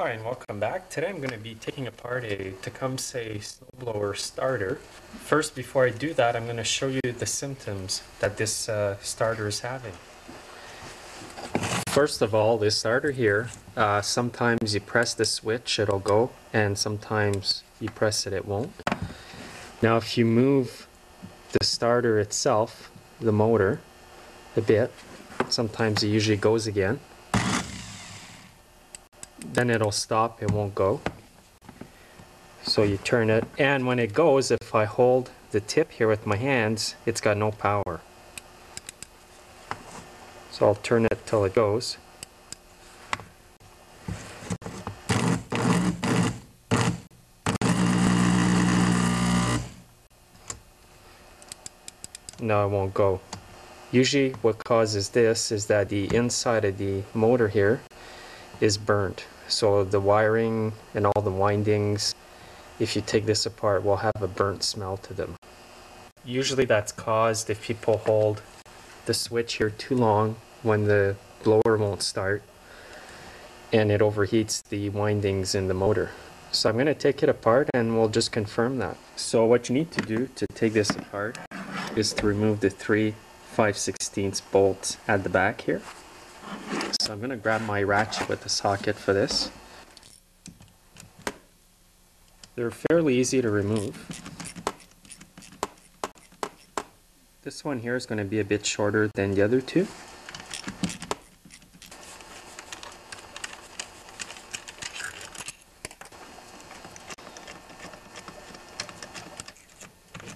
Hi and welcome back. Today I'm going to be taking apart a Tecumseh Snowblower starter. First, before I do that, I'm going to show you the symptoms that this starter is having. First of all, this starter here, sometimes you press the switch, it'll go, and sometimes you press it, it won't. Now if you move the starter itself, the motor, a bit, sometimes it usually goes again. Then it'll stop, it won't go. So you turn it, and when it goes, if I hold the tip here with my hands, it's got no power. So I'll turn it till it goes. No, it won't go. Usually what causes this is that the inside of the motor here is burnt. So the wiring and all the windings, if you take this apart, will have a burnt smell to them. Usually that's caused if people hold the switch here too long when the blower won't start and it overheats the windings in the motor. So I'm going to take it apart and we'll just confirm that. So what you need to do to take this apart is to remove the 3 5/16 bolts at the back here. So I'm going to grab my ratchet with the socket for this. They're fairly easy to remove. This one here is going to be a bit shorter than the other two.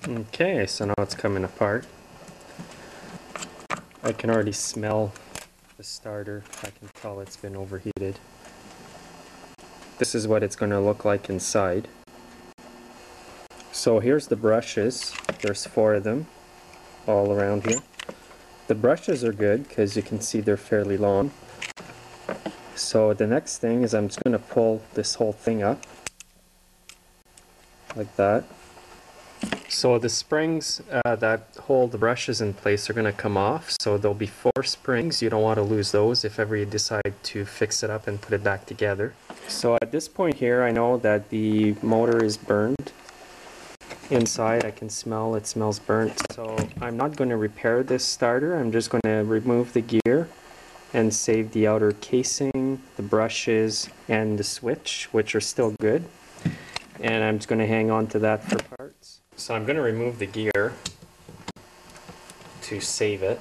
Okay, so now it's coming apart. I can already smell the starter. I can tell it's been overheated. This is what it's going to look like inside. So here's the brushes. There's 4 of them all around here. The brushes are good because you can see they're fairly long. So the next thing is I'm just going to pull this whole thing up like that. So the springs that hold the brushes in place are going to come off. So there'll be 4 springs. You don't want to lose those if ever you decide to fix it up and put it back together. So at this point here, I know that the motor is burned. Inside I can smell it smells burnt. So I'm not going to repair this starter. I'm just going to remove the gear and save the outer casing, the brushes, and the switch, which are still good. And I'm just going to hang on to that for parts. So I'm going to remove the gear to save it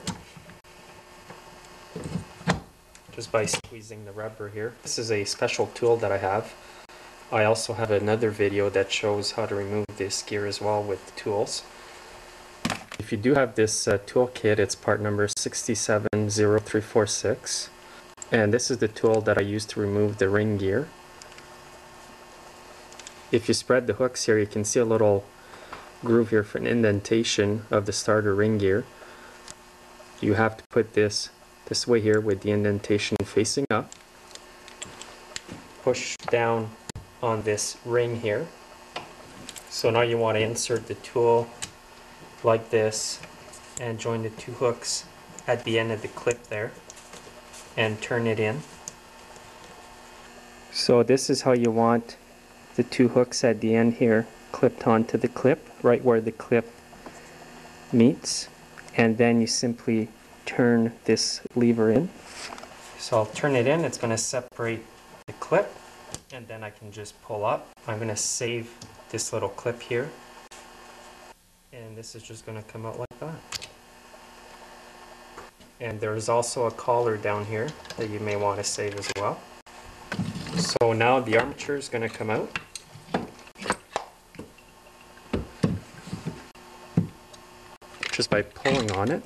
just by squeezing the rubber here. This is a special tool that I have. I also have another video that shows how to remove this gear as well with the tools. If you do have this tool kit, it's part number 670346, and this is the tool that I use to remove the ring gear. If you spread the hooks here, you can see a little groove here for an indentation of the starter ring gear. You have to put this way here with the indentation facing up. Push down on this ring here. So now you want to insert the tool like this and join the 2 hooks at the end of the clip there and turn it in. So this is how you want the 2 hooks at the end here clipped onto the clip, right where the clip meets, and then you simply turn this lever in. So I'll turn it in, it's going to separate the clip, and then I can just pull up. I'm going to save this little clip here, and this is just going to come out like that. And there's also a collar down here that you may want to save as well. So now the armature is going to come out. Just by pulling on it.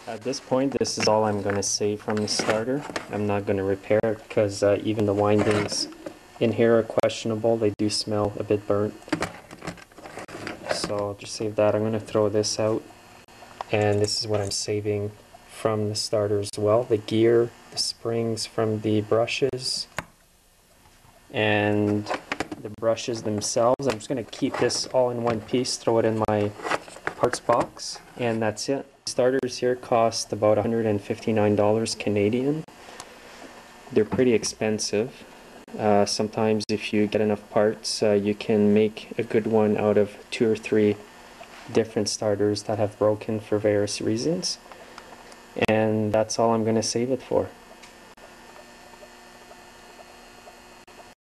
At this point, this is all I'm going to save from the starter. I'm not going to repair it because even the windings in here are questionable. They do smell a bit burnt. So I'll just save that. I'm going to throw this out. And this is what I'm saving from the starter as well. The gear, the springs from the brushes, and the brushes themselves. I'm just going to keep this all in one piece, throw it in my parts box, and that's it. Starters here cost about $159 Canadian. They're pretty expensive. Sometimes if you get enough parts, you can make a good one out of 2 or 3 different starters that have broken for various reasons. And that's all I'm going to save it for.